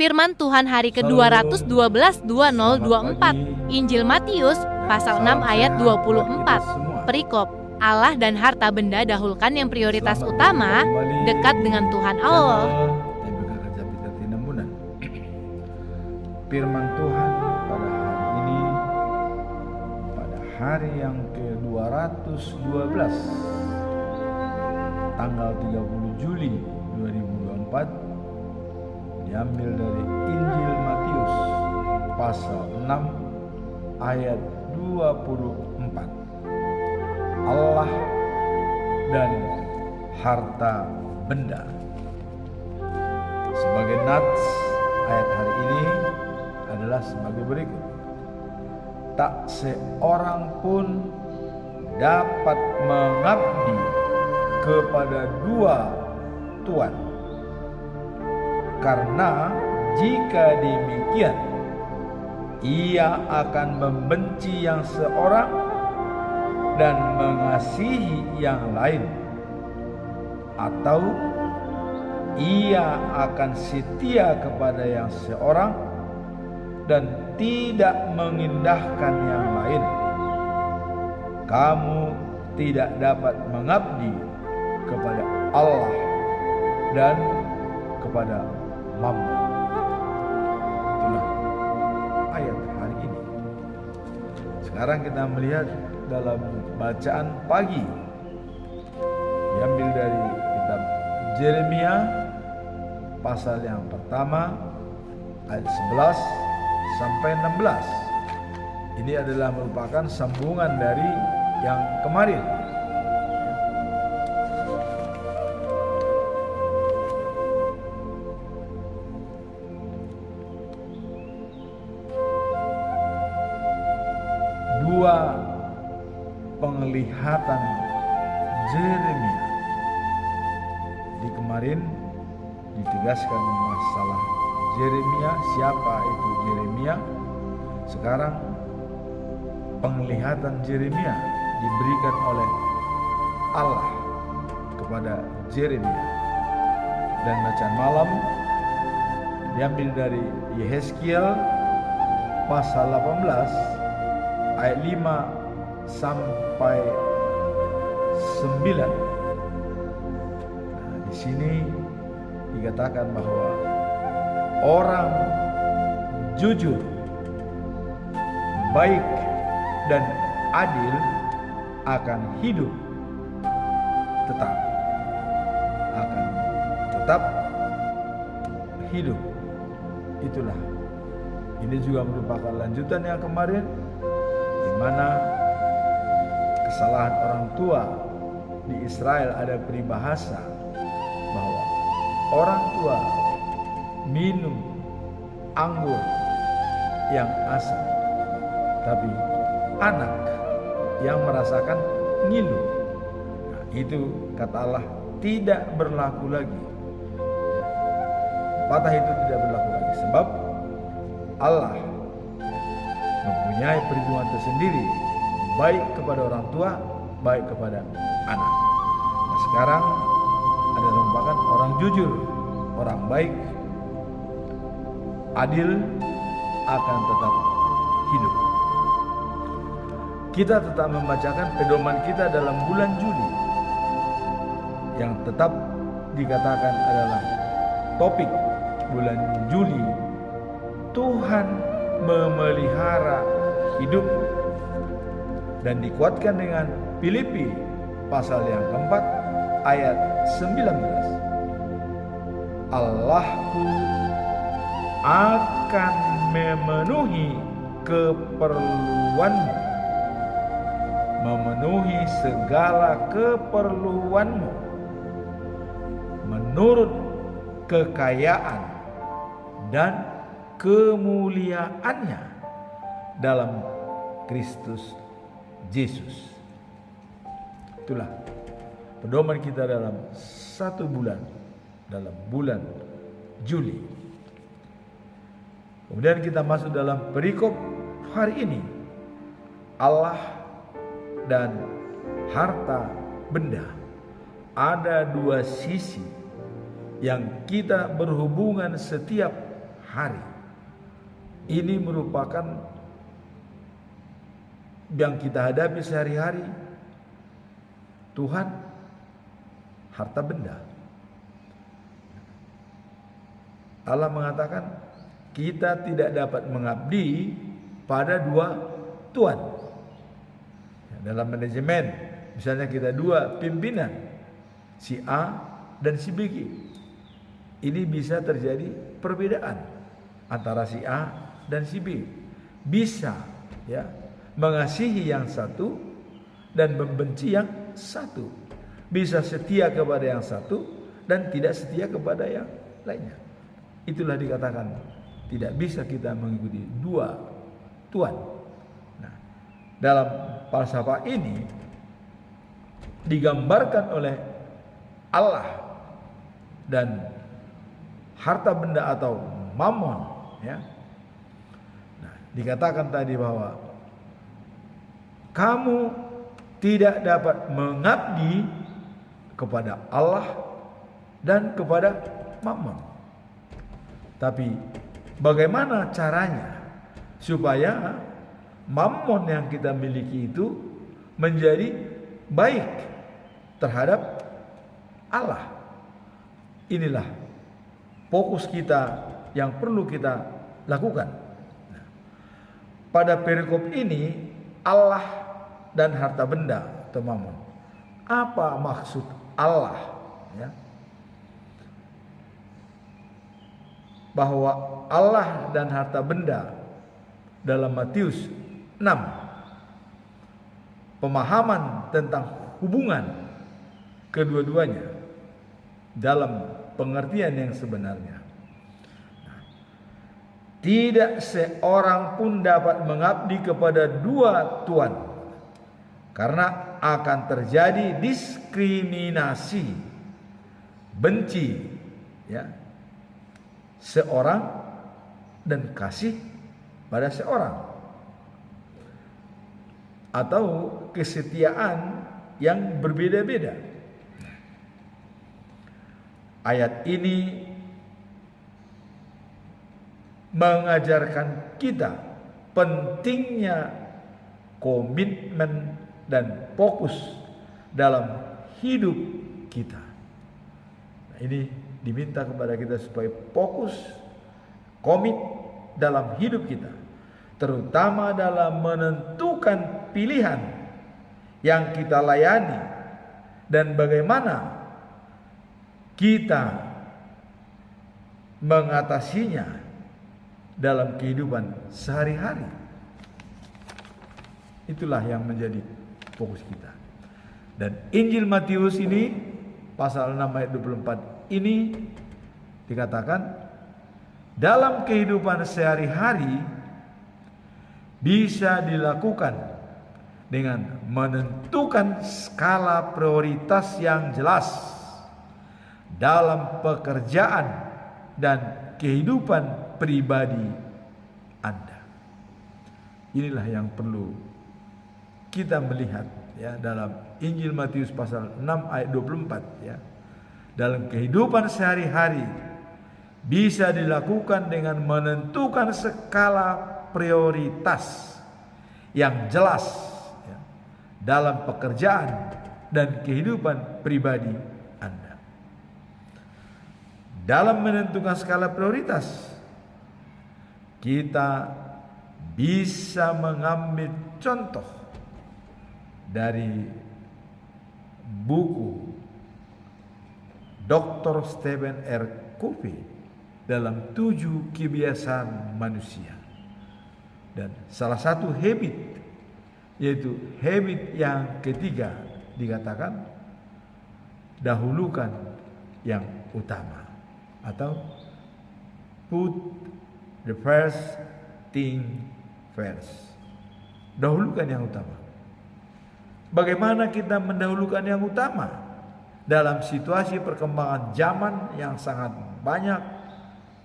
Firman Tuhan hari ke-212 2024, Injil Matius pasal 6 ayat 24. Perikop, Allah dan harta benda dahulukan yang prioritas utama, dekat dengan Tuhan Allah. Firman Tuhan pada hari ini, pada hari yang ke-212, tanggal 30 Juli 2024, diambil dari Injil Matius pasal 6 ayat 24. Allah dan harta benda. Sebagai nats ayat hari ini adalah sebagai berikut. Tak seorang pun dapat mengabdi kepada dua tuan, karena jika demikian ia akan membenci yang seorang dan mengasihi yang lain, atau ia akan setia kepada yang seorang dan tidak mengindahkan yang lain. Kamu tidak dapat mengabdi kepada Allah dan kepada Mammon. Itulah ayat hari ini. Sekarang kita melihat dalam bacaan pagi, diambil dari kitab Yeremia pasal yang pertama ayat 11 sampai 16. Ini adalah merupakan sambungan dari yang kemarin. Dua penglihatan Yeremia. Di kemarin ditegaskan masalah Yeremia, siapa itu Yeremia. Sekarang penglihatan Yeremia diberikan oleh Allah kepada Yeremia. Dan bacaan malam diambil dari Yehezkiel pasal 18 ayat 5 sampai 9. Nah, di sini dikatakan bahwa orang jujur, baik dan adil akan hidup tetap hidup. Itulah, ini juga merupakan lanjutan yang kemarin, di mana kesalahan orang tua di Israel ada peribahasa bahwa orang tua minum anggur yang asam, tapi anak yang merasakan ngilu. Nah, itu kata Allah tidak berlaku lagi. Patah itu tidak berlaku lagi, sebab Allah mempunyai perhitungan tersendiri, baik kepada orang tua, baik kepada anak. Nah, sekarang ada merupakan orang jujur, orang baik, adil akan tetap hidup. Kita tetap membacakan pedoman kita dalam bulan Juli, yang tetap dikatakan adalah topik bulan Juli, Tuhan memelihara hidup, dan dikuatkan dengan Filipi pasal yang keempat ayat 19. Allahku akan memenuhi keperluanmu, memenuhi segala keperluanmu menurut kekayaan dan kemuliaannya dalam Kristus Yesus. Itulah pedoman kita dalam satu bulan, dalam bulan Juli. Kemudian kita masuk dalam perikop hari ini, Allah dan harta benda. Ada dua sisi yang kita berhubungan setiap hari. Ini merupakan yang kita hadapi sehari-hari. Tuhan, harta benda. Allah mengatakan kita tidak dapat mengabdi pada dua tuan. Dalam manajemen, misalnya kita dua pimpinan, si A dan si B. Ini bisa terjadi perbedaan antara si A dan si B. Bisa ya mengasihi yang satu dan membenci yang satu. Bisa setia kepada yang satu dan tidak setia kepada yang lainnya. Itulah dikatakan tidak bisa kita mengikuti dua tuan. Nah, dalam falsafah ini digambarkan oleh Allah dan harta benda atau mammon, ya. Nah, dikatakan tadi bahwa kamu tidak dapat mengabdi kepada Allah dan kepada mammon. Tapi bagaimana caranya supaya mammon yang kita miliki itu menjadi baik terhadap Allah? Inilah fokus kita yang perlu kita lakukan. Pada perikop ini Allah dan harta benda atau mammon. Apa maksud Allah? Ya. Bahwa Allah dan harta benda dalam Matius 6, pemahaman tentang hubungan kedua-duanya dalam pengertian yang sebenarnya. Tidak seorang pun dapat mengabdi kepada dua tuan, karena akan terjadi diskriminasi, benci, ya, seorang dan kasih pada seorang, atau kesetiaan yang berbeda-beda. Ayat ini mengajarkan kita pentingnya komitmen dan fokus dalam hidup kita. Nah, ini diminta kepada kita supaya fokus, komit dalam hidup kita, terutama dalam menentukan pilihan yang kita layani dan bagaimana kita mengatasinya dalam kehidupan sehari-hari. Itulah yang menjadi fokus kita. Dan Injil Matius ini pasal 6 ayat 24 ini dikatakan dalam kehidupan sehari-hari bisa dilakukan dengan menentukan skala prioritas yang jelas dalam pekerjaan dan kehidupan pribadi Anda. Inilah yang perlu kita melihat, ya, dalam Injil Matius pasal 6 ayat 24, ya. Dalam kehidupan sehari-hari bisa dilakukan dengan menentukan skala prioritas yang jelas, ya, dalam pekerjaan dan kehidupan pribadi Anda. Dalam menentukan skala prioritas, kita bisa mengambil contoh dari buku Dr. Stephen R. Covey dalam 7 kebiasaan manusia. Dan salah satu habit, yaitu habit yang ketiga, dikatakan dahulukan yang utama, atau put the first thing first. Dahulukan yang utama. Bagaimana kita mendahulukan yang utama dalam situasi perkembangan zaman yang sangat banyak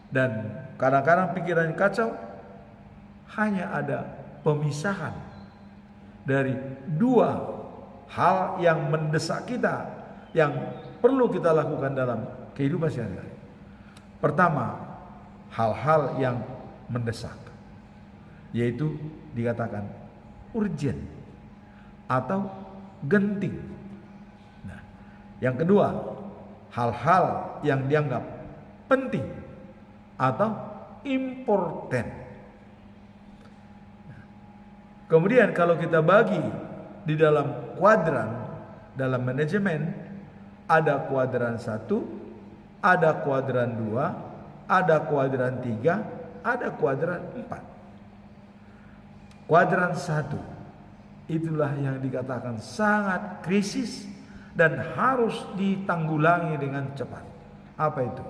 dan kadang-kadang pikiran kacau? Hanya ada pemisahan dari dua hal yang mendesak kita, yang perlu kita lakukan dalam kehidupan sehari-hari. Pertama, hal-hal yang mendesak, yaitu dikatakan urgent atau genting. Nah, yang kedua, hal-hal yang dianggap penting atau important. Nah, kemudian kalau kita bagi di dalam kuadran, dalam manajemen, ada kuadran 1, ada kuadran 2, ada kuadran 3, ada kuadran 4. Kuadran 1 itulah yang dikatakan sangat krisis dan harus ditanggulangi dengan cepat. Apa itu?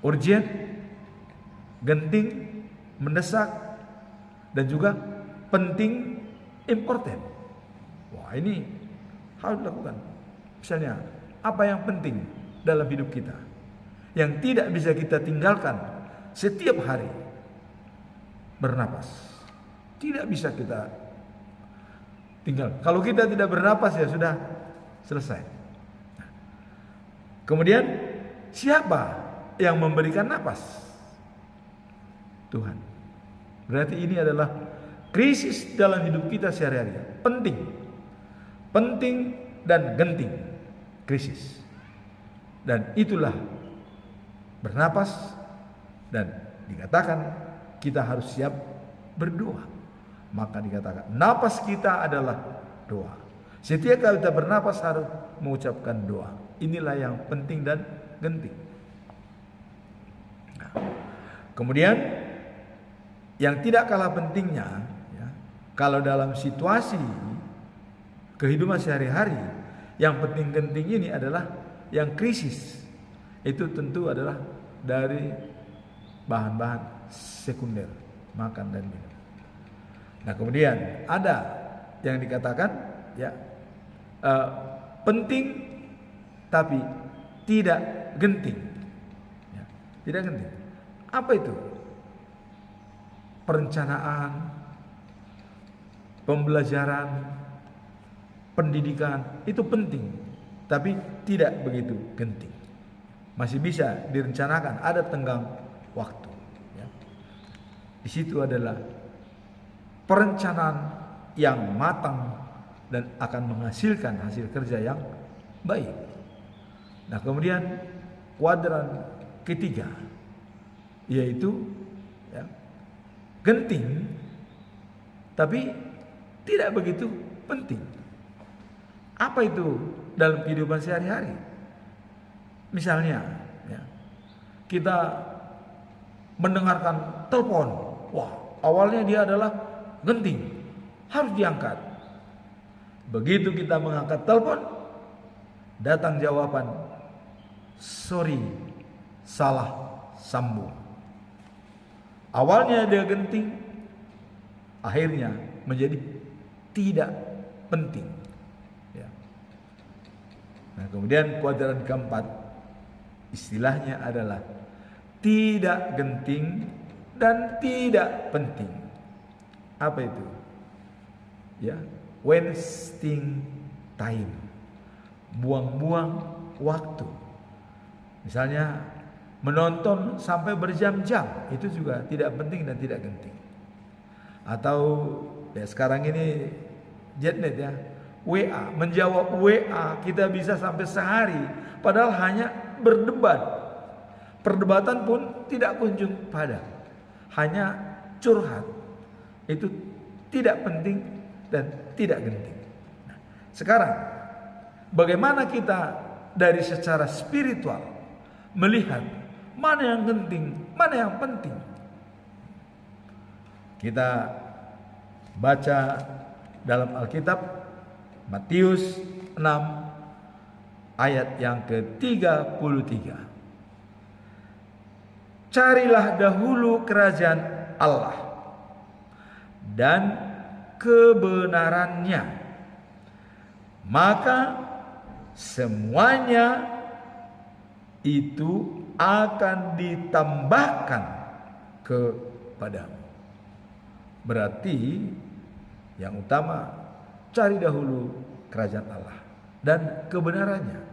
Urgent, genting, mendesak, dan juga penting, important. Wah, ini harus dilakukan. Misalnya, apa yang penting dalam hidup kita yang tidak bisa kita tinggalkan setiap hari? Bernapas. Tidak bisa kita tinggal. Kalau kita tidak bernapas, ya sudah selesai. Kemudian siapa yang memberikan napas? Tuhan. Berarti ini adalah krisis dalam hidup kita sehari-hari. Penting. Penting dan genting. Krisis. Dan itulah bernapas, dan dikatakan kita harus siap berdoa. Maka dikatakan napas kita adalah doa. Setiap kali kita bernapas harus mengucapkan doa. Inilah yang penting dan genting. Nah, kemudian yang tidak kalah pentingnya, ya, kalau dalam situasi kehidupan sehari-hari, yang penting genting ini adalah yang krisis. Itu tentu adalah dari bahan-bahan sekunder, makan dan minum. Nah, kemudian ada yang dikatakan, ya, penting tapi tidak genting, ya, tidak genting. Apa itu? Perencanaan, pembelajaran, pendidikan itu penting, tapi tidak begitu genting. Masih bisa direncanakan, ada tenggang waktu, ya. Di situ adalah perencanaan yang matang dan akan menghasilkan hasil kerja yang baik. Nah, kemudian kuadran ketiga, yaitu, ya, genting tapi tidak begitu penting. Apa itu dalam kehidupan sehari-hari? Misalnya, ya, kita mendengarkan telepon. Wah, awalnya dia adalah genting, harus diangkat. Begitu kita mengangkat telepon, datang jawaban, sorry, salah sambung. Awalnya dia genting, akhirnya menjadi tidak penting, ya. Nah, kemudian kuadran keempat, istilahnya adalah tidak genting dan tidak penting. Apa itu? Ya, wasting time, buang-buang waktu. Misalnya menonton sampai berjam-jam, itu juga tidak penting dan tidak genting. Atau ya sekarang ini jetnet, ya, WA, menjawab WA kita bisa sampai sehari, padahal hanya berdebat. Perdebatan pun tidak kunjung padam, hanya curhat. Itu tidak penting dan tidak genting. Nah, sekarang bagaimana kita dari secara spiritual melihat mana yang genting, mana yang penting? Kita baca dalam Alkitab Matius 6 ayat yang ke-33. Carilah dahulu kerajaan Allah dan kebenarannya, maka semuanya itu akan ditambahkan kepadamu. Berarti yang utama, cari dahulu kerajaan Allah dan kebenarannya.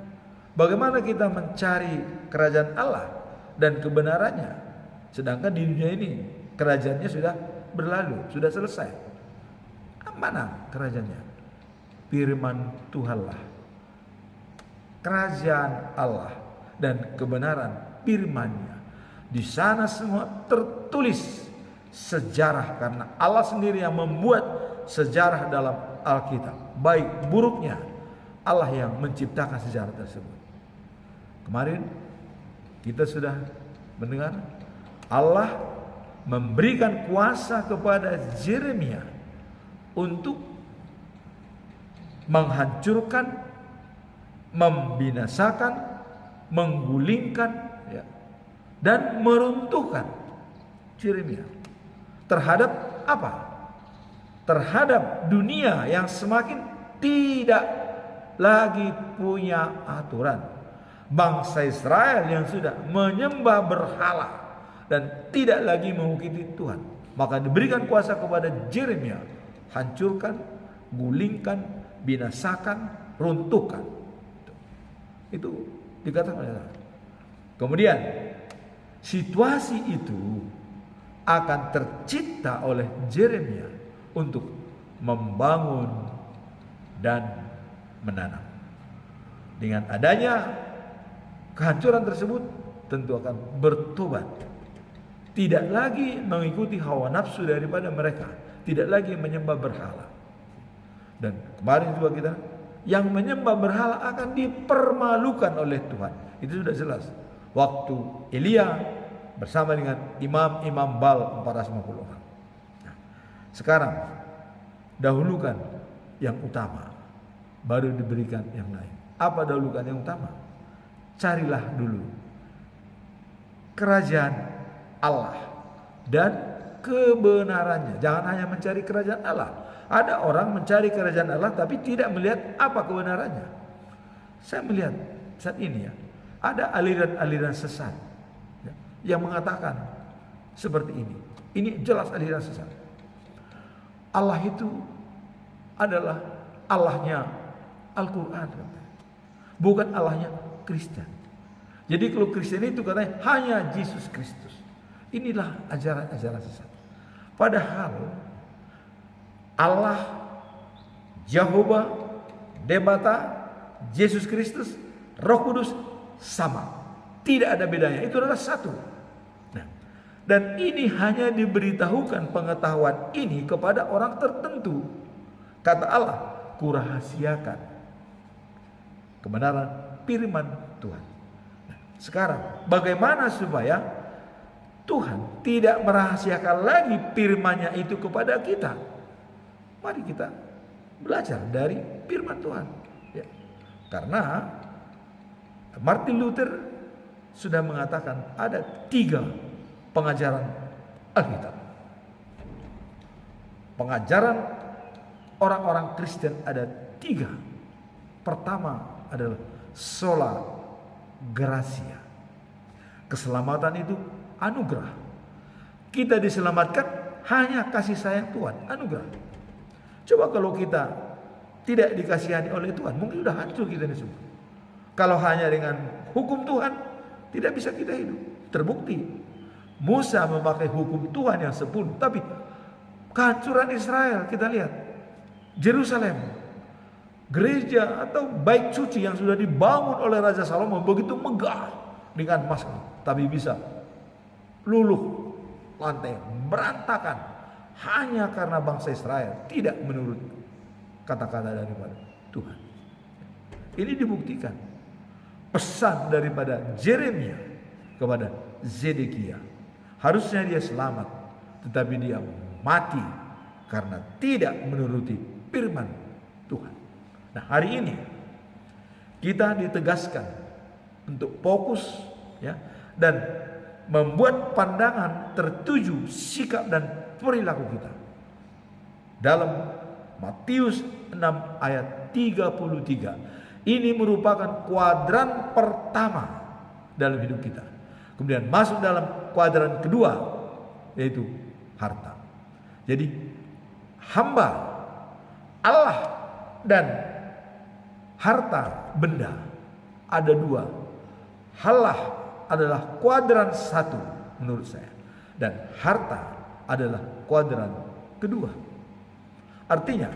Bagaimana kita mencari kerajaan Allah dan kebenarannya? Sedangkan di dunia ini kerajaannya sudah berlalu, sudah selesai. Mana kerajaannya? Firman Tuhanlah, kerajaan Allah dan kebenaran firman-Nya. Di sana semua tertulis sejarah, karena Allah sendiri yang membuat sejarah dalam Alkitab. Baik buruknya, Allah yang menciptakan sejarah tersebut. Kemarin kita sudah mendengar Allah memberikan kuasa kepada Yeremia untuk menghancurkan, membinasakan, menggulingkan, ya, dan meruntuhkan Yeremia. Terhadap apa? Terhadap dunia yang semakin tidak lagi punya aturan. Bangsa Israel yang sudah menyembah berhala dan tidak lagi mengikuti Tuhan. Maka diberikan kuasa kepada Yeremia. Hancurkan, gulingkan, binasakan, runtuhkan. Itu dikatakan oleh Allah. Kemudian situasi itu akan tercipta oleh Yeremia untuk membangun dan menanam. Dengan adanya kehancuran tersebut, tentu akan bertobat. Tidak lagi mengikuti hawa nafsu daripada mereka, tidak lagi menyembah berhala. Dan kemarin juga kita, yang menyembah berhala akan dipermalukan oleh Tuhan. Itu sudah jelas. Waktu Elia bersama dengan imam-imam Baal 450 orang. Nah, sekarang dahulukan yang utama, baru diberikan yang lain. Apa dahulukan yang utama? Carilah dulu kerajaan Allah dan kebenarannya. Jangan hanya mencari kerajaan Allah. Ada orang mencari kerajaan Allah tapi tidak melihat apa kebenarannya. Saya melihat saat ini, ya, ada aliran-aliran sesat, ya, yang mengatakan seperti ini. Ini jelas aliran sesat. Allah itu adalah Allahnya Al-Quran, bukan Allahnya Kristen. Jadi kalau Kristen itu katanya hanya Yesus Kristus. Inilah ajaran-ajaran sesat. Padahal Allah, Jehovah, Debata, Yesus Kristus, Roh Kudus sama. Tidak ada bedanya. Itu adalah satu. Nah, dan ini hanya diberitahukan pengetahuan ini kepada orang tertentu. Kata Allah, kurahasiakan kebenaran firman Tuhan. Nah, sekarang bagaimana supaya Tuhan tidak merahasiakan lagi firman-Nya itu kepada kita? Mari kita belajar dari firman Tuhan, ya. Karena Martin Luther sudah mengatakan ada 3 pengajaran Alkitab. Pengajaran orang-orang Kristen ada 3. Pertama adalah sola gratia. Keselamatan itu anugerah. Kita diselamatkan hanya kasih sayang Tuhan, anugerah. Coba kalau kita tidak dikasihani oleh Tuhan, mungkin sudah hancur kita ini semua. Kalau hanya dengan hukum Tuhan, tidak bisa kita hidup. Terbukti Musa memakai hukum Tuhan yang 10, tapi kehancuran Israel kita lihat. Yerusalem, gereja atau bait suci yang sudah dibangun oleh Raja Salomo begitu megah dengan emas, tapi bisa luluh lantai, berantakan, hanya karena bangsa Israel tidak menurut kata-kata daripada Tuhan. Ini dibuktikan pesan daripada Yeremia kepada Zedekia. Harusnya dia selamat, tetapi dia mati karena tidak menuruti firman Tuhan. Nah, hari ini kita ditegaskan untuk fokus, ya, dan membuat pandangan tertuju sikap dan perilaku kita. Dalam Matius 6 ayat 33, ini merupakan kuadran pertama dalam hidup kita. Kemudian masuk dalam kuadran kedua, yaitu harta. Jadi hamba, Allah, dan harta benda ada 2. Allah adalah kuadran 1 menurut saya. Dan harta adalah kuadran kedua. Artinya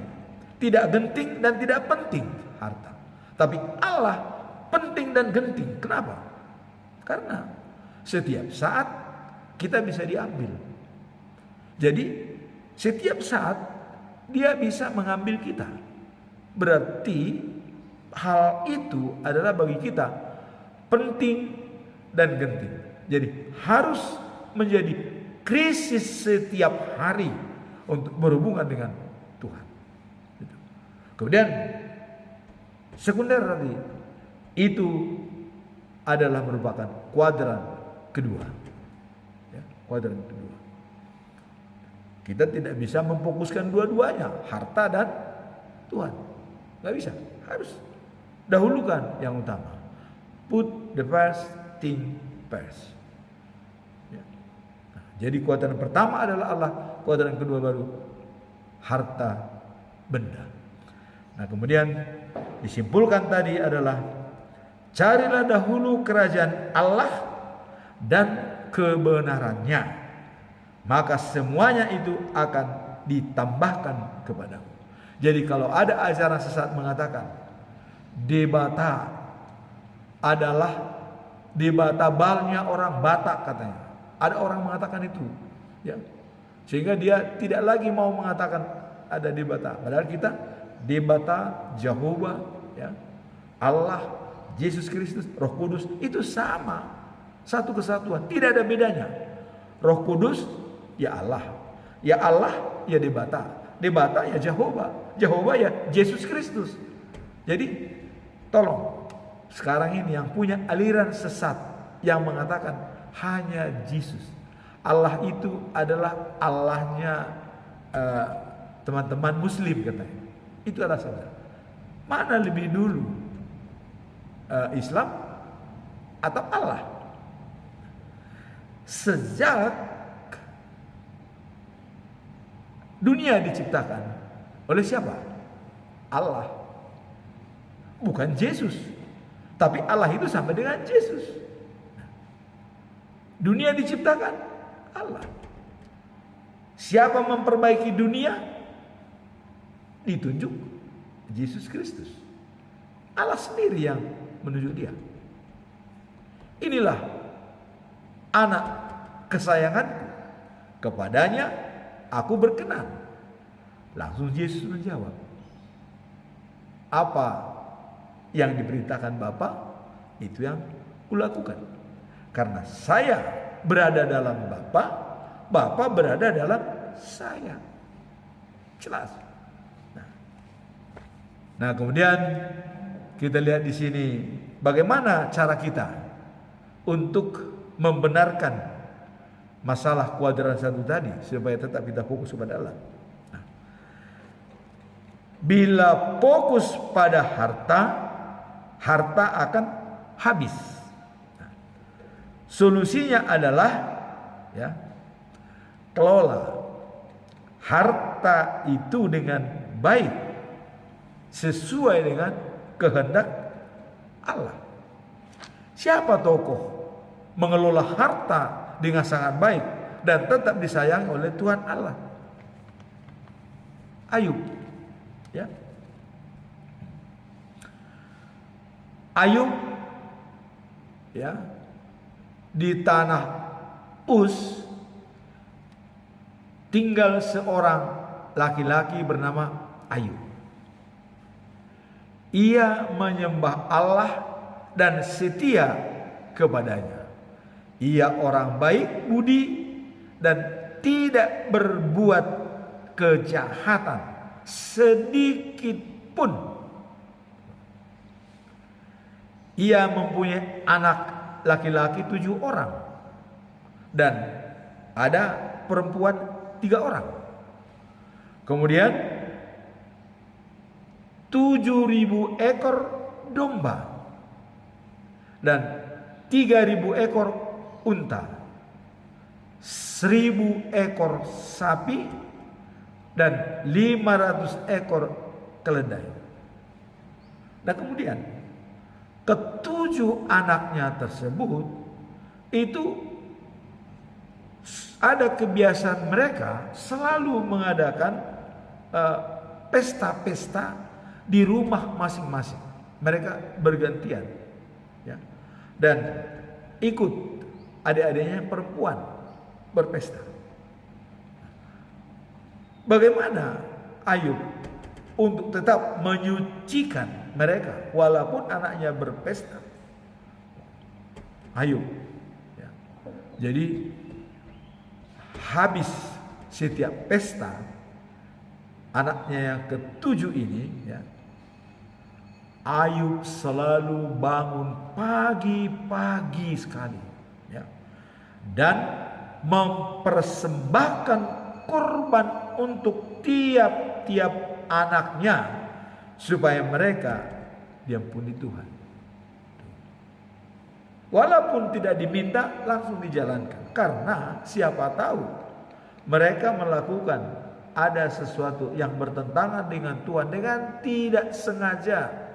tidak genting dan tidak penting harta. Tapi Allah penting dan genting. Kenapa? Karena setiap saat kita bisa diambil. Jadi setiap saat dia bisa mengambil kita. Berarti hal itu adalah bagi kita penting dan genting. Jadi harus menjadi krisis setiap hari untuk berhubungan dengan Tuhan. Kemudian sekunder tadi itu adalah merupakan kuadran kedua. Ya, kuadran kedua. Kita tidak bisa memfokuskan dua-duanya, harta dan Tuhan. Nggak bisa, harus dahulukan yang utama. Put the first thing first. Ya. Nah, jadi kuadran pertama adalah Allah, kuadran kedua baru harta benda. Nah, kemudian disimpulkan tadi adalah carilah dahulu kerajaan Allah dan kebenarannya, maka semuanya itu akan ditambahkan kepadamu. Jadi kalau ada ajaran sesat mengatakan debata adalah debatabalnya orang Batak katanya. Ada orang mengatakan itu, ya. Sehingga dia tidak lagi mau mengatakan ada debata. Padahal kita debata Jehovah, ya. Allah, Yesus Kristus, Roh Kudus itu sama. Satu kesatuan, tidak ada bedanya. Roh Kudus ya Allah. Ya Allah ya debata. Debata ya Jehovah. Jehovah ya Yesus Kristus. Jadi tolong sekarang ini yang punya aliran sesat yang mengatakan hanya Yesus. Allah itu adalah Allahnya teman-teman Muslim katanya. Itu adalah saudara. Mana lebih dulu Islam atau Allah? Sejak dunia diciptakan oleh siapa? Allah. Bukan Yesus. Tapi Allah itu sama dengan Yesus. Dunia diciptakan Allah. Siapa memperbaiki dunia? Ditunjuk Yesus Kristus. Allah sendiri yang menunjuk dia. Inilah anak kesayanganku, kepadanya aku berkenan. Langsung Yesus menjawab, apa yang diperintahkan Bapa itu yang kulakukan. Karena saya berada dalam Bapa, Bapa berada dalam saya. Jelas. Nah, kemudian kita lihat di sini bagaimana cara kita untuk membenarkan masalah kuadran satu tadi supaya tetap kita fokus kepada Allah. Nah, bila fokus pada harta, harta akan habis. Nah, solusinya adalah ya, kelola harta itu dengan baik sesuai dengan kehendak Allah. Siapa tokoh mengelola harta dengan sangat baik dan tetap disayang oleh Tuhan Allah? Ayub, ya. Ayub, ya, di tanah Uz tinggal seorang laki-laki bernama Ayub. Ia menyembah Allah dan setia kepadanya. Ia orang baik budi dan tidak berbuat kejahatan sedikit pun. Ia mempunyai anak laki-laki 7 orang dan ada perempuan 3 orang. Kemudian 7.000 ekor domba dan 3.000 ekor unta, 1.000 ekor sapi dan 500 ekor keledai. Dan kemudian ke-7 anaknya tersebut itu ada kebiasaan mereka selalu mengadakan pesta-pesta di rumah masing-masing. Mereka bergantian, ya, dan ikut adik-adiknya yang perempuan berpesta. Bagaimana Ayub untuk tetap menyucikan mereka walaupun anaknya berpesta? Ayub, ya. Jadi habis setiap pesta anaknya yang ketujuh ini, ya, Ayub selalu bangun pagi-pagi sekali, ya, dan mempersembahkan korban untuk tiap-tiap anaknya supaya mereka diampuni Tuhan. Walaupun tidak diminta, langsung dijalankan, karena siapa tahu mereka melakukan ada sesuatu yang bertentangan dengan Tuhan dengan tidak sengaja.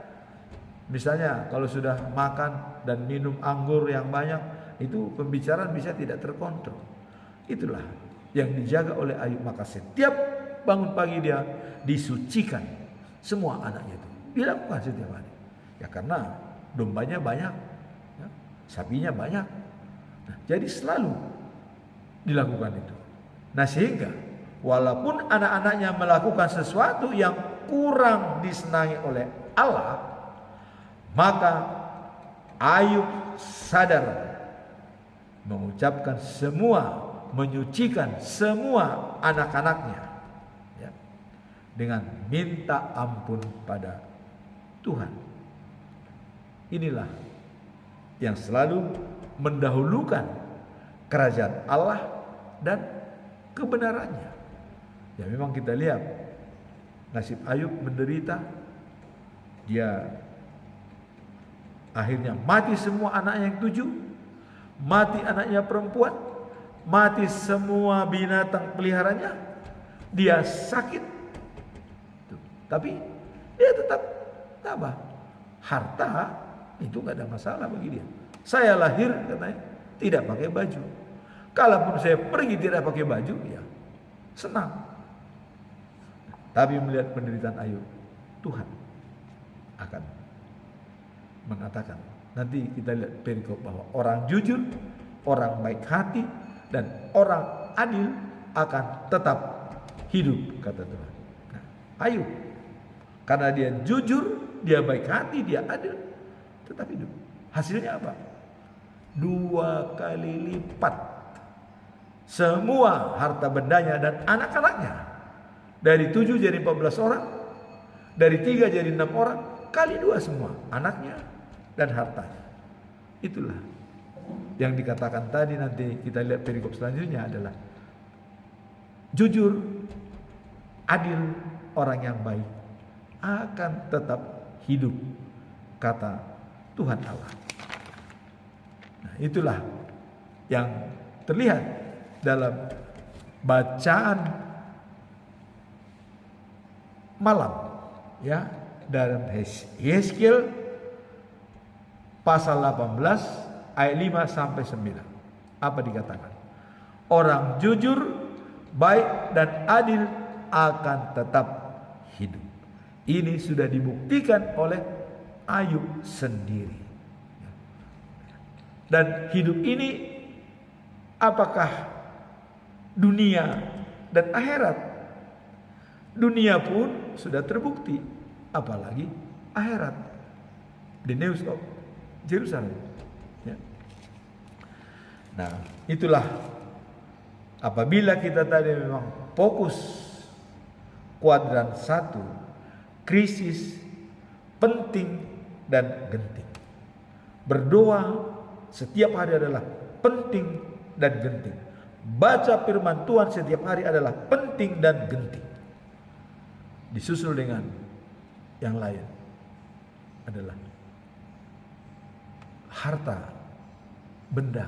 Misalnya kalau sudah makan dan minum anggur yang banyak, itu pembicaraan bisa tidak terkontrol. Itulah yang dijaga oleh Ayub. Maka setiap bangun pagi dia disucikan semua anaknya itu. Dilakukan setiap hari. Ya karena dombanya banyak, ya, sapinya banyak. Nah, jadi selalu dilakukan itu. Nah sehingga walaupun anak-anaknya melakukan sesuatu yang kurang disenangi oleh Allah, maka Ayub sadar mengucapkan semua, menyucikan semua anak-anaknya, ya, dengan minta ampun pada Tuhan. Inilah yang selalu mendahulukan kerajaan Allah dan kebenarannya. Ya memang kita lihat nasib Ayub menderita. Dia akhirnya mati semua anaknya yang 7, mati anaknya perempuan, mati semua binatang peliharanya. Dia sakit, tapi dia tetap tabah. Harta itu gak ada masalah bagi dia. Saya lahir katanya tidak pakai baju. Kalaupun saya pergi tidak pakai baju, ya senang. Tapi melihat penderitaan Ayub, Tuhan akan mengatakan, nanti kita lihat perikop bahwa orang jujur, orang baik hati, dan orang adil akan tetap hidup, kata Tuhan. Nah, Ayub, karena dia jujur, dia baik hati, dia adil, tetap hidup. Hasilnya apa? 2 kali lipat semua harta bendanya dan anak-anaknya. Dari 7 jadi 14 orang, dari 3 jadi 6 orang, kali 2 semua anaknya dan hartanya. Itulah yang dikatakan tadi. Nanti kita lihat perikop selanjutnya adalah jujur, adil, orang yang baik akan tetap hidup, kata Tuhan Allah. Nah, itulah yang terlihat dalam bacaan malam, ya, dalam Yeskiel pasal 18 ayat 5 sampai 9. Apa dikatakan? Orang jujur, baik dan adil akan tetap hidup. Ini sudah dibuktikan oleh Ayub sendiri. Dan hidup ini apakah dunia dan akhirat? Dunia pun sudah terbukti, apalagi akhirat. The news of Jerusalem, ya. Nah, itulah apabila kita tadi memang fokus kuadran 1, krisis, penting dan genting. Berdoa setiap hari adalah penting dan genting. Baca firman Tuhan setiap hari adalah penting dan genting. Disusul dengan yang lain adalah harta benda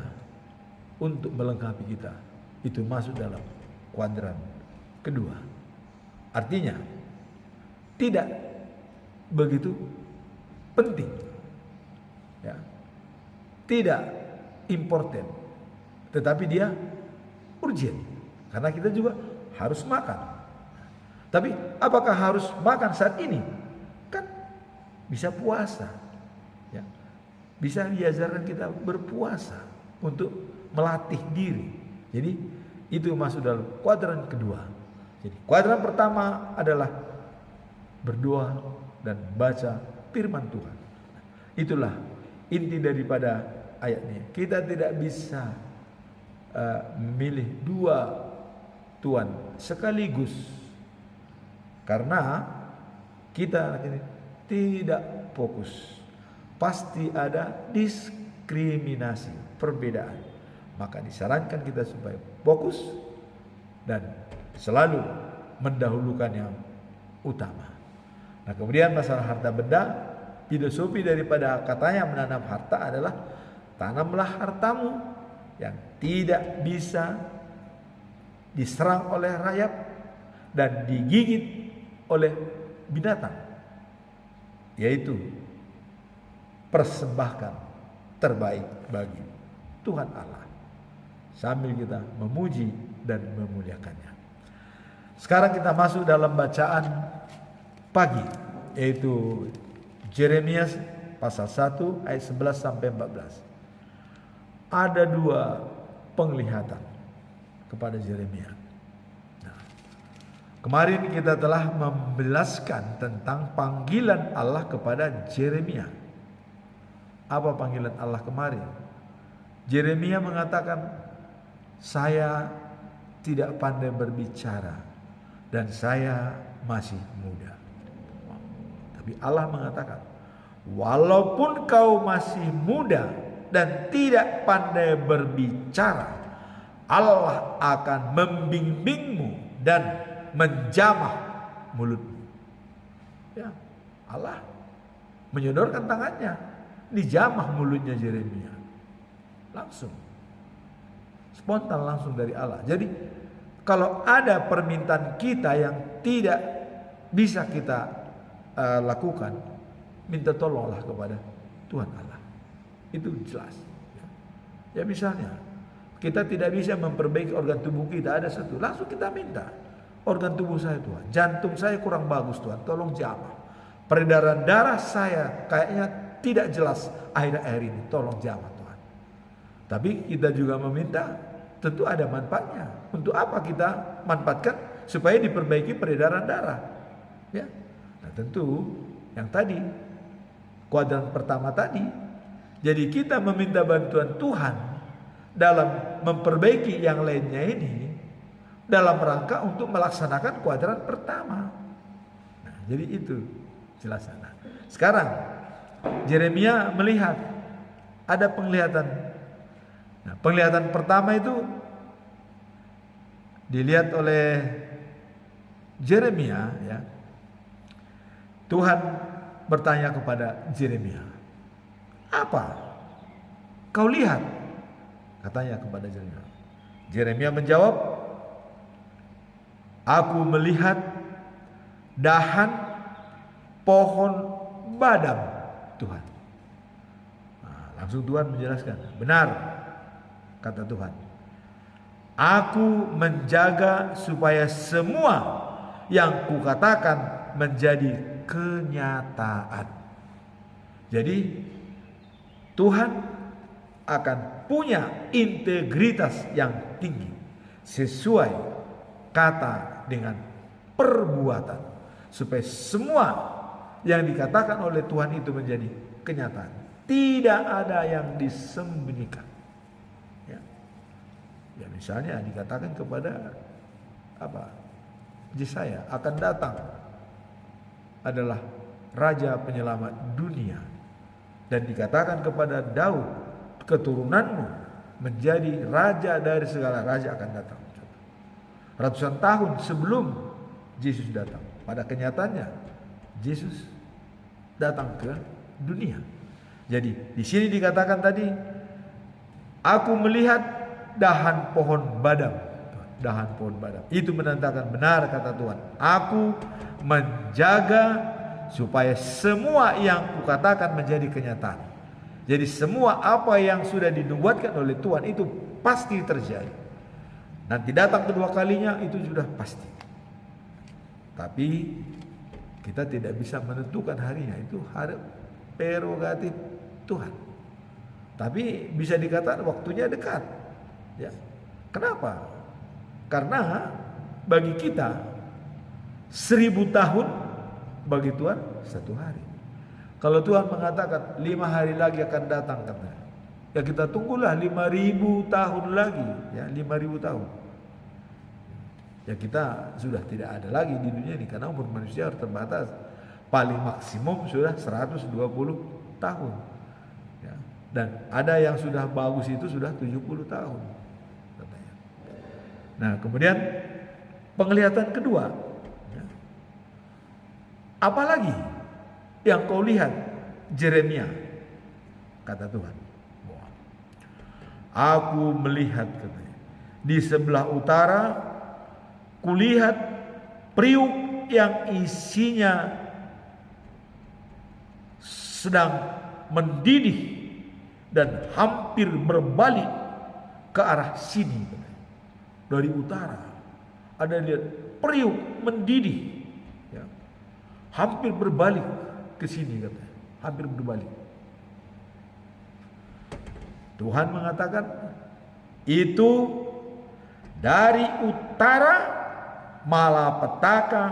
untuk melengkapi kita. Itu masuk dalam kuadran kedua. Artinya tidak begitu penting, ya, tidak important, tetapi dia urgent. Karena kita juga harus makan. Tapi apakah harus makan saat ini? Kan bisa puasa. Ya. Bisa diajarkan kita berpuasa untuk melatih diri. Jadi itu masuk dalam kuadran kedua. Jadi kuadran pertama adalah berdoa dan baca firman Tuhan. Itulah inti daripada ayat ini. Kita tidak bisa memilih dua Tuhan sekaligus, karena kita ini tidak fokus. Pasti ada diskriminasi, perbedaan. Maka disarankan kita supaya fokus dan selalu mendahulukan yang utama. Nah, kemudian masalah harta benda, filosofi daripada katanya menanam harta adalah tanamlah hartamu yang tidak bisa diserang oleh rayap dan digigit oleh binatang, yaitu persembahkan terbaik bagi Tuhan Allah sambil kita memuji dan memuliakannya. Sekarang kita masuk dalam bacaan pagi, yaitu Yeremia pasal 1 ayat 11 sampai 14. Ada dua penglihatan kepada Yeremia. Nah, kemarin kita telah menjelaskan tentang panggilan Allah kepada Yeremia. Apa panggilan Allah kemarin? Yeremia mengatakan, saya tidak pandai berbicara dan saya masih muda. Tapi Allah mengatakan, walaupun kau masih muda dan tidak pandai berbicara, Allah akan membimbingmu dan menjamah mulutmu. Ya, Allah menyodorkan tangannya, dijamah mulutnya Yeremia. Langsung. Spontan langsung dari Allah. Jadi kalau ada permintaan kita yang tidak bisa kita lakukan, minta tolonglah kepada Tuhan Allah. Itu jelas. Ya misalnya kita tidak bisa memperbaiki organ tubuh kita, ada satu, langsung kita minta, organ tubuh saya Tuhan, jantung saya kurang bagus Tuhan, tolong jamah. Peredaran darah saya kayaknya tidak jelas akhir-akhir ini, tolong jamah Tuhan. Tapi kita juga meminta, tentu ada manfaatnya. Untuk apa kita manfaatkan? Supaya diperbaiki peredaran darah. Ya. Nah tentu yang tadi, kuadran pertama tadi, jadi kita meminta bantuan Tuhan dalam memperbaiki yang lainnya ini dalam rangka untuk melaksanakan kuadran pertama. Nah, jadi itu jelasan. Nah, sekarang Yeremia melihat ada penglihatan. Nah, penglihatan pertama itu dilihat oleh Yeremia, ya. Tuhan bertanya kepada Yeremia, apa kau lihat? Katanya kepada Yeremia. Yeremia menjawab, aku melihat dahan pohon badam, Tuhan. Nah, langsung Tuhan menjelaskan, benar, kata Tuhan. Aku menjaga supaya semua yang kukatakan menjadi kenyataan. Jadi Tuhan akan punya integritas yang tinggi sesuai kata dengan perbuatan, supaya semua yang dikatakan oleh Tuhan itu menjadi kenyataan. Tidak ada yang disembunyikan. Ya, ya misalnya dikatakan kepada Yesaya akan datang adalah Raja Penyelamat dunia, dan dikatakan kepada Daud, keturunanmu menjadi raja dari segala raja akan datang. Ratusan tahun sebelum Yesus datang, pada kenyataannya Yesus datang ke dunia. Jadi di sini dikatakan tadi, aku melihat dahan pohon badam. Dahan pohon badam itu menandakan benar kata Tuhan, aku menjaga supaya semua yang kukatakan menjadi kenyataan. Jadi semua apa yang sudah dinubuatkan oleh Tuhan itu pasti terjadi. Nanti datang kedua kalinya itu sudah pasti. Tapi kita tidak bisa menentukan harinya, itu hari prerogatif Tuhan. Tapi bisa dikatakan waktunya dekat. Ya. Kenapa? Karena bagi kita 1000 tahun, bagi Tuhan 1 hari. Kalau Tuhan mengatakan 5 hari lagi akan datang, katanya, ya kita tunggulah 5.000 tahun lagi, ya 5.000 tahun. Ya kita sudah tidak ada lagi di dunia ini karena umur manusia harus terbatas. Paling maksimum sudah 120 tahun. Ya. Dan ada yang sudah bagus itu sudah 70 tahun, katanya. Nah, kemudian penglihatan kedua, ya. Apalagi yang kau lihat, Yeremia, kata Tuhan. Aku melihat, katanya, di sebelah utara kulihat periuk yang isinya sedang mendidih dan hampir berbalik ke arah sini, katanya. Dari utara ada lihat periuk mendidih, ya, hampir berbalik ke sini, katanya, hampir berbalik. Tuhan mengatakan itu dari utara malapetaka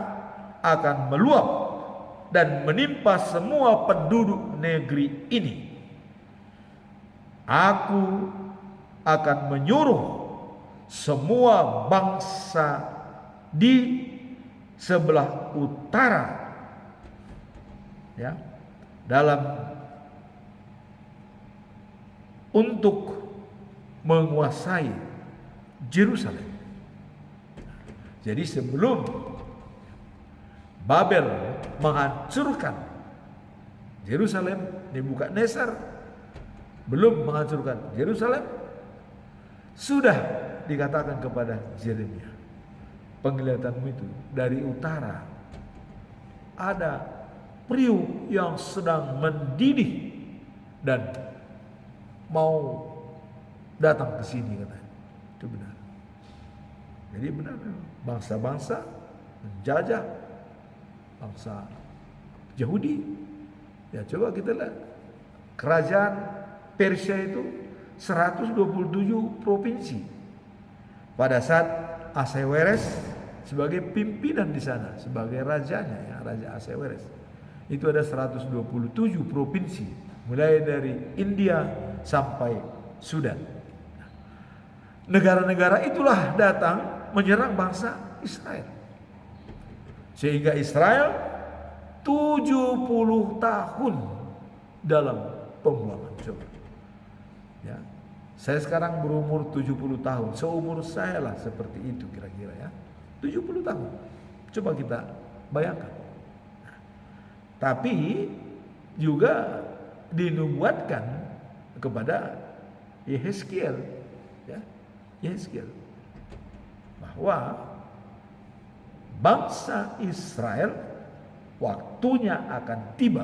akan meluap dan menimpa semua penduduk negeri ini. Aku akan menyuruh semua bangsa di sebelah utara, ya, dalam untuk menguasai Yerusalem. Jadi sebelum Babel menghancurkan Yerusalem, Nebukadnezar belum menghancurkan Yerusalem, sudah dikatakan kepada Yeremia, penglihatanmu itu dari utara ada periuk yang sedang mendidih dan mau datang ke sini, katanya. Itu benar. Jadi benar, bangsa-bangsa menjajah bangsa Yahudi. Ya coba kita lihat, kerajaan Persia itu 127 provinsi. Pada saat Ahasweros sebagai pimpinan di sana, sebagai rajanya, ya, Raja Ahasweros, itu ada 127 provinsi, mulai dari India sampai Sudan. Negara-negara itulah datang menyerang bangsa Israel, sehingga Israel 70 tahun dalam pembuangan. Coba, ya, saya sekarang berumur 70 tahun, seumur saya lah seperti itu kira-kira, ya, 70 tahun. Coba kita bayangkan. Tapi juga dinubuatkan kepada Yehezkiel, ya, Yehezkiel, bahwa bangsa Israel waktunya akan tiba,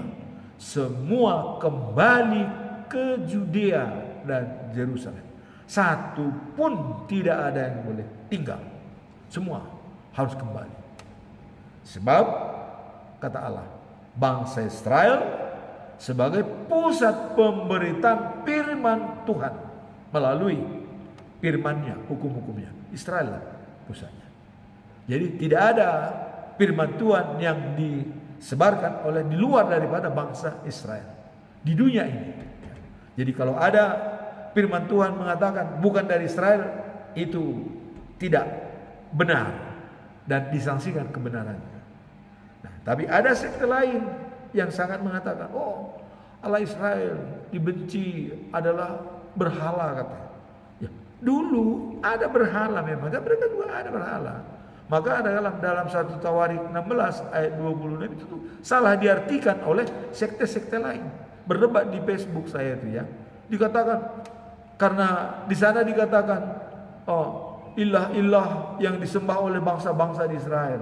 semua kembali ke Judea dan Yerusalem. Satu pun tidak ada yang boleh tinggal, semua harus kembali. Sebab kata Allah, bangsa Israel sebagai pusat pemberitaan firman Tuhan melalui firman-Nya, hukum-hukumnya. Israel pusatnya. Jadi tidak ada firman Tuhan yang disebarkan oleh di luar daripada bangsa Israel di dunia ini. Jadi kalau ada firman Tuhan mengatakan bukan dari Israel, itu tidak benar dan disangsikan kebenarannya. Nah, tapi ada sekte lain yang sangat mengatakan, oh, Allah Israel dibenci adalah berhala, katanya. Ya, dulu ada berhala memang, kan mereka juga ada berhala. Maka dalam 1 Tawarik 16 ayat 26 itu tuh salah diartikan oleh sekte-sekte lain. Berdebat di Facebook saya itu, ya. Dikatakan karena di sana dikatakan, oh, ilah-ilah yang disembah oleh bangsa-bangsa di Israel.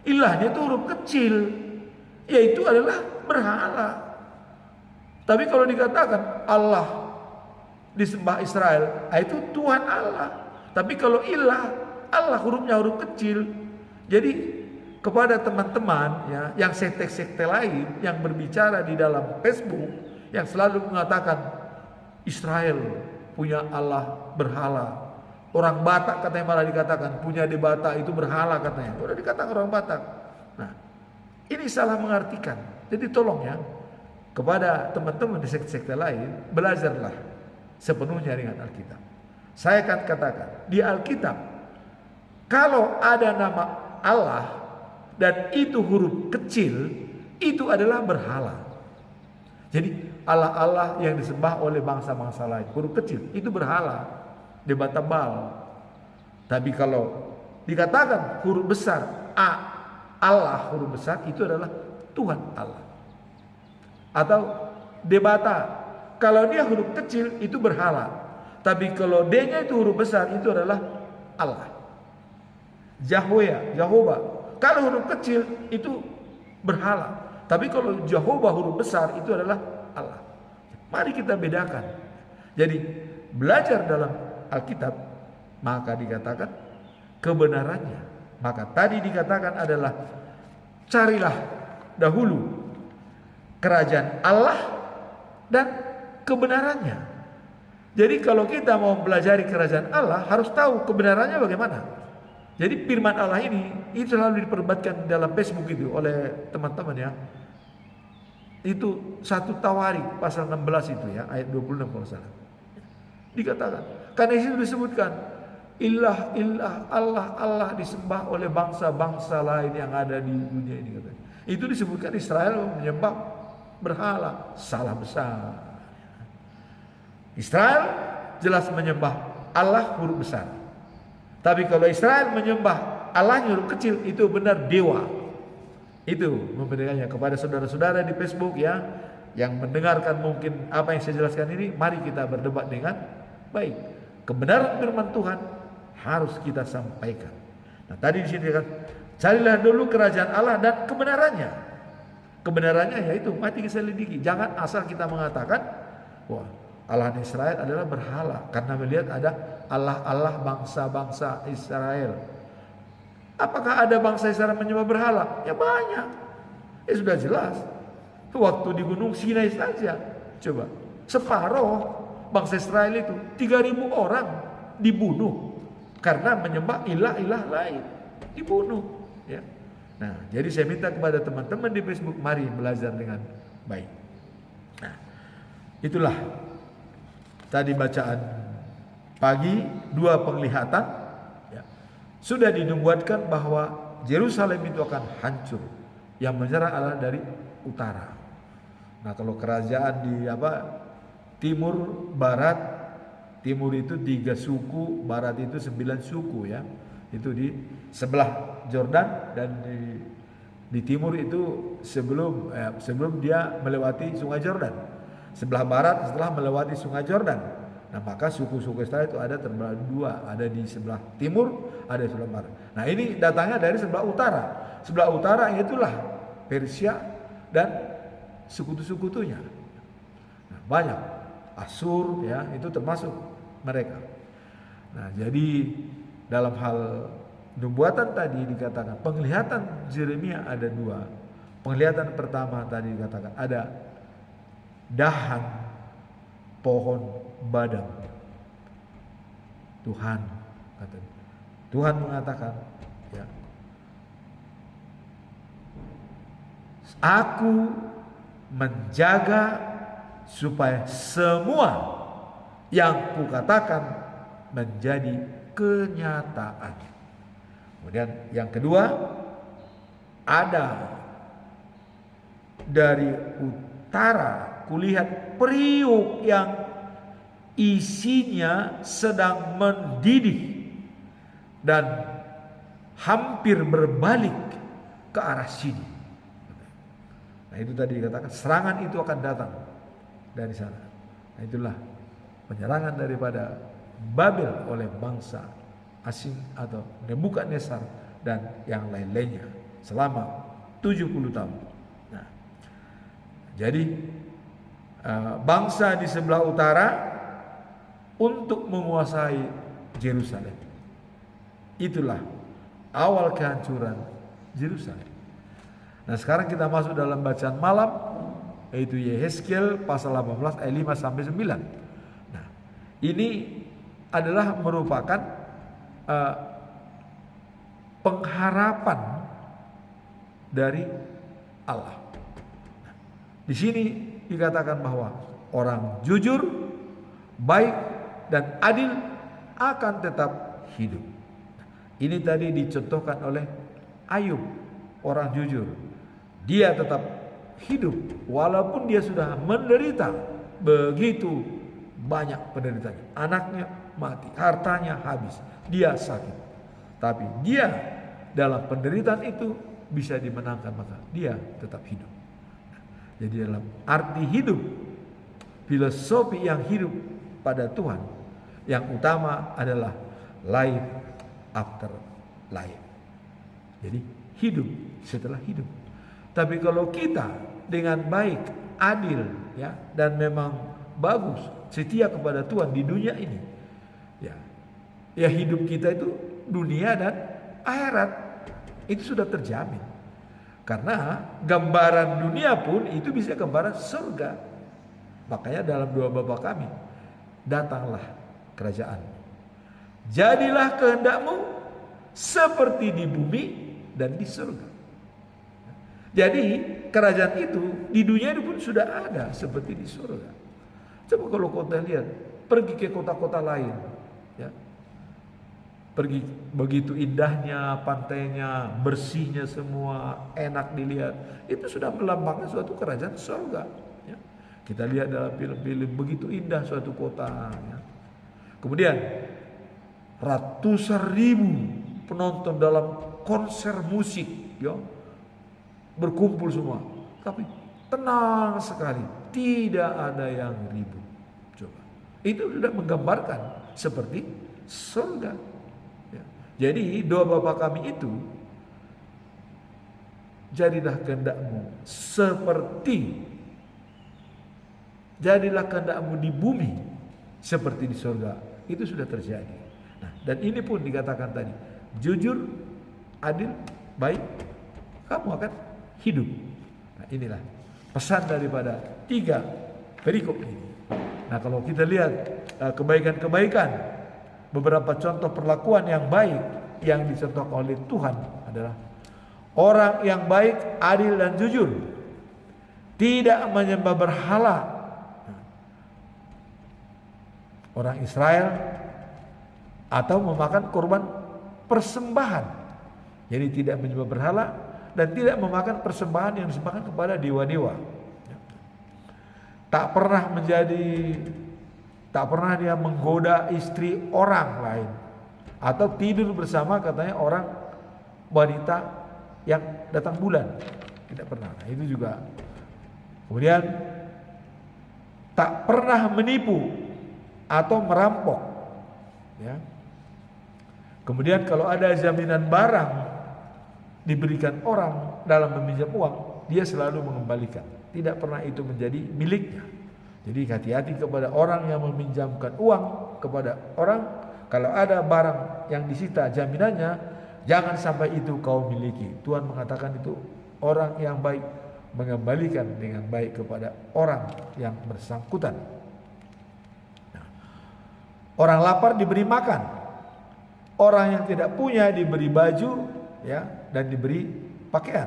Ilahnya itu huruf kecil, yaitu adalah berhala. Tapi kalau dikatakan Allah disembah Israel, itu Tuhan Allah. Tapi kalau ilah, Allah hurufnya huruf kecil. Jadi kepada teman-teman ya, yang sekte-sekte lain yang berbicara di dalam Facebook yang selalu mengatakan Israel punya Allah berhala. Orang Batak katanya malah dikatakan punya di Batak itu berhala katanya. Udah dikatakan orang Batak. Nah, ini salah mengartikan. Jadi tolong ya, kepada teman-teman di sekte-sekte lain, belajarlah sepenuhnya dengan Alkitab. Saya akan katakan, di Alkitab kalau ada nama Allah dan itu huruf kecil, itu adalah berhala. Jadi Allah-Allah yang disembah oleh bangsa-bangsa lain, huruf kecil, itu berhala. Debat tebal. Tapi kalau dikatakan huruf besar Allah huruf besar, itu adalah Tuhan Allah. Atau debata, kalau dia huruf kecil itu berhala, tapi kalau D-nya itu huruf besar itu adalah Allah. Jehovah, kalau huruf kecil itu berhala, tapi kalau Jehovah huruf besar itu adalah Allah. Mari kita bedakan. Jadi belajar dalam Alkitab, maka dikatakan kebenarannya. Maka tadi dikatakan adalah carilah dahulu kerajaan Allah dan kebenarannya. Jadi kalau kita mau pelajari kerajaan Allah, harus tahu kebenarannya bagaimana. Jadi firman Allah ini selalu diperdebatkan dalam Facebook itu oleh teman-teman ya. Itu 1 Tawarik pasal 16 itu ya, ayat 26 kalau salah. Dikatakan, karena itu disebutkan ilah Allah disembah oleh bangsa-bangsa lain yang ada di dunia ini katanya. Itu disebutkan Israel menyembah berhala, salah besar. Israel jelas menyembah Allah huruf besar. Tapi kalau Israel menyembah Allah huruf kecil, itu benar dewa. Itu membedakannya. Kepada saudara-saudara di Facebook ya, yang mendengarkan mungkin apa yang saya jelaskan ini, mari kita berdebat dengan baik. Kebenaran firman Tuhan harus kita sampaikan. Nah, tadi di sini kan, carilah dulu kerajaan Allah dan kebenarannya. Kebenarannya yaitu mati selidiki. Jangan asal kita mengatakan, wah, Allah Israel adalah berhala, karena melihat ada Allah bangsa-bangsa Israel. Apakah ada bangsa Israel menyembah berhala? Ya banyak. Ya sudah jelas. Waktu di Gunung Sinai saja, coba separuh bangsa Israel itu 3.000 orang dibunuh karena menyembah ilah-ilah lain, dibunuh. Ya. Nah, jadi saya minta kepada teman-teman di Facebook, mari belajar dengan baik. Nah, itulah tadi bacaan pagi, 2 penglihatan. Ya. Sudah dinubuatkan bahwa Yerusalem itu akan hancur, yang menyerang adalah dari utara. Nah, kalau kerajaan di timur, barat, timur itu 3 suku, barat itu 9 suku ya. Itu di sebelah Yordan, dan di timur itu sebelum dia melewati Sungai Yordan. Sebelah barat setelah melewati Sungai Yordan. Nah, maka suku-suku Israel itu ada terbelah 2, ada di sebelah timur, ada di sebelah barat. Nah, ini datangnya dari sebelah utara. Sebelah utara itulah Persia dan sekutu-sekutunya. Nah, banyak. Asur ya, itu termasuk mereka. Nah, jadi dalam hal nubuatan tadi dikatakan penglihatan Yeremia ada 2. Penglihatan pertama tadi dikatakan ada dahan pohon badang. Tuhan mengatakan ya, aku menjaga supaya semua yang kukatakan menjadi kenyataan. Kemudian yang kedua, ada dari utara kulihat periuk yang isinya sedang mendidih dan hampir berbalik ke arah sini. Nah, itu tadi dikatakan serangan itu akan datang dari sana. Nah, itulah penyerangan daripada Babel oleh bangsa asing atau Nebukadnezar dan yang lain-lainnya selama 70 tahun. Nah, jadi bangsa di sebelah utara untuk menguasai Yerusalem. Itulah awal kehancuran Yerusalem. Nah, sekarang kita masuk dalam bacaan malam, yaitu Yehezkiel pasal 18 ayat 5 sampai 9. Nah, ini adalah merupakan pengharapan dari Allah. Nah, di sini dikatakan bahwa orang jujur, baik dan adil akan tetap hidup. Ini tadi dicontohkan oleh Ayub, orang jujur. Dia tetap hidup walaupun dia sudah menderita begitu banyak penderitaannya. Anaknya mati, hartanya habis, dia sakit. Tapi dia dalam penderitaan itu bisa dimenangkan, maka dia tetap hidup. Jadi dalam arti hidup, filosofi yang hidup pada Tuhan, yang utama adalah life after life. Jadi hidup setelah hidup. Tapi kalau kita dengan baik, adil, ya, dan memang bagus, setia kepada Tuhan di dunia ini, ya hidup kita itu dunia dan akhirat itu sudah terjamin. Karena gambaran dunia pun itu bisa gambaran surga. Makanya dalam doa Bapa kami, datanglah kerajaan. Jadilah kehendakmu seperti di bumi dan di surga. Jadi kerajaan itu di dunia itu pun sudah ada seperti di surga. Coba kalau kota lihat, pergi ke kota-kota lain, ya, pergi begitu indahnya pantainya, bersihnya semua, enak dilihat. Itu sudah melambangkan suatu kerajaan surga. Ya. Kita lihat dalam film-film begitu indah suatu kota. Ya. Kemudian ratusan ribu penonton dalam konser musik, ya, berkumpul semua, tapi tenang sekali, tidak ada yang ribut. Coba, itu sudah menggambarkan seperti surga. Ya. Jadi doa Bapa kami itu, jadilah kehendakmu seperti, jadilah kehendakmu di bumi seperti di surga. Itu sudah terjadi. Nah, dan ini pun dikatakan tadi, jujur, adil, baik, kamu akan hidup. Nah, inilah pesan daripada 3 perikop ini. Nah, kalau kita lihat kebaikan-kebaikan, beberapa contoh perlakuan yang baik yang dicontohkan oleh Tuhan adalah orang yang baik, adil dan jujur, tidak menyembah berhala. Orang Israel atau memakan korban persembahan. Jadi tidak menyembah berhala dan tidak memakan persembahan yang disembahkan kepada dewa-dewa. Tak pernah dia menggoda istri orang lain atau tidur bersama katanya orang wanita yang datang bulan. Tidak pernah. Nah, itu juga. Kemudian tak pernah menipu atau merampok. Ya. Kemudian kalau ada jaminan barang diberikan orang dalam meminjam uang, dia selalu mengembalikan. Tidak pernah itu menjadi miliknya. Jadi hati-hati kepada orang yang meminjamkan uang kepada orang. Kalau ada barang yang disita jaminannya, jangan sampai itu kau miliki. Tuhan mengatakan itu orang yang baik mengembalikan dengan baik kepada orang yang bersangkutan. Nah, orang lapar diberi makan, orang yang tidak punya diberi baju, ya, dan diberi pakaian.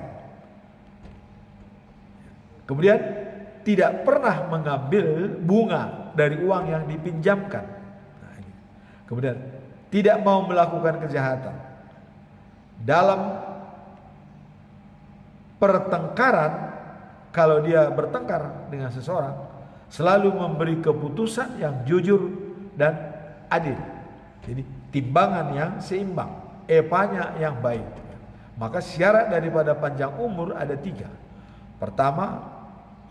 Kemudian tidak pernah mengambil bunga dari uang yang dipinjamkan. Nah, ini. Kemudian tidak mau melakukan kejahatan. Dalam pertengkaran, kalau dia bertengkar dengan seseorang, selalu memberi keputusan yang jujur dan adil. Jadi timbangan yang seimbang, epanya yang baik. Maka syarat daripada panjang umur ada 3. Pertama,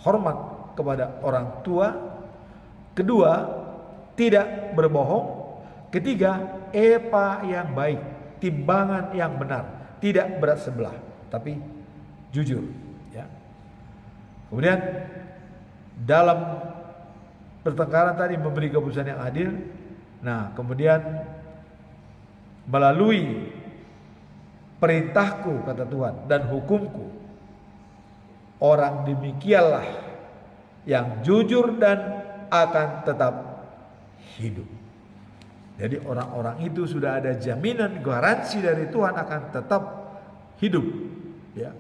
hormat kepada orang tua. Kedua, tidak berbohong. Ketiga, epa yang baik, timbangan yang benar, tidak berat sebelah, tapi jujur. Ya. Kemudian dalam pertengkaran tadi memberi keputusan yang adil. Nah, kemudian melalui perintahku, kata Tuhan, dan hukumku, orang demikianlah yang jujur dan akan tetap hidup. Jadi orang-orang itu sudah ada jaminan garansi dari Tuhan akan tetap hidup, ya.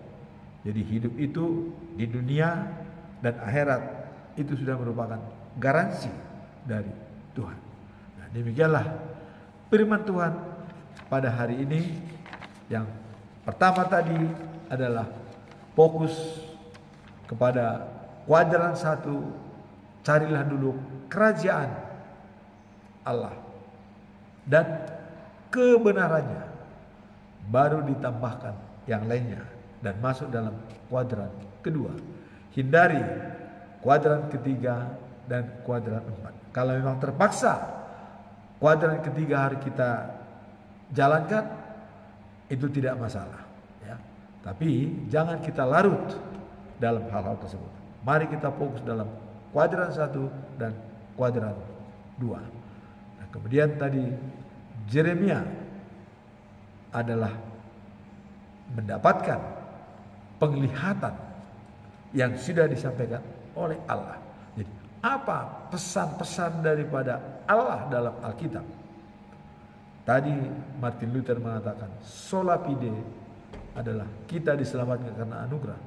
Jadi hidup itu di dunia dan akhirat itu sudah merupakan garansi dari Tuhan. Nah, demikianlah firman Tuhan pada hari ini. Yang pertama tadi adalah fokus kepada kuadran 1, carilah dulu kerajaan Allah dan kebenarannya, baru ditambahkan yang lainnya, dan masuk dalam kuadran kedua. Hindari kuadran ketiga dan kuadran 4. Kalau memang terpaksa kuadran ketiga harus kita jalankan, itu tidak masalah, ya. Tapi jangan kita larut dalam hal-hal tersebut. Mari kita fokus dalam kuadran 1 dan kuadran 2. Nah, kemudian tadi Yeremia adalah mendapatkan penglihatan yang sudah disampaikan oleh Allah. Jadi apa pesan-pesan daripada Allah dalam Alkitab? Tadi Martin Luther mengatakan sola fide adalah kita diselamatkan karena anugerah.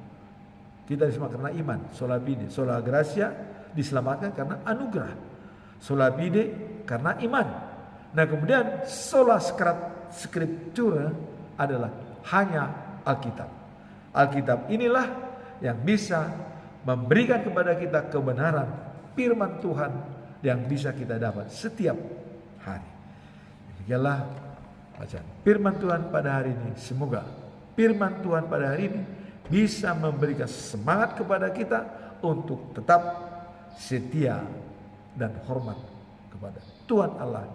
Kita diselamatkan karena iman. Sola fide, sola gratia diselamatkan karena anugerah. Sola fide karena iman. Nah, kemudian sola scriptura adalah hanya Alkitab. Alkitab inilah yang bisa memberikan kepada kita kebenaran firman Tuhan yang bisa kita dapat setiap hari. Demikianlah bacaan firman Tuhan pada hari ini. Semoga firman Tuhan pada hari ini bisa memberikan semangat kepada kita untuk tetap setia dan hormat kepada Tuhan Allah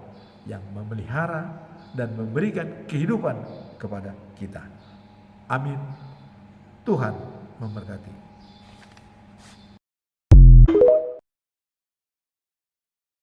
yang memelihara dan memberikan kehidupan kepada kita. Amin. Tuhan memberkati.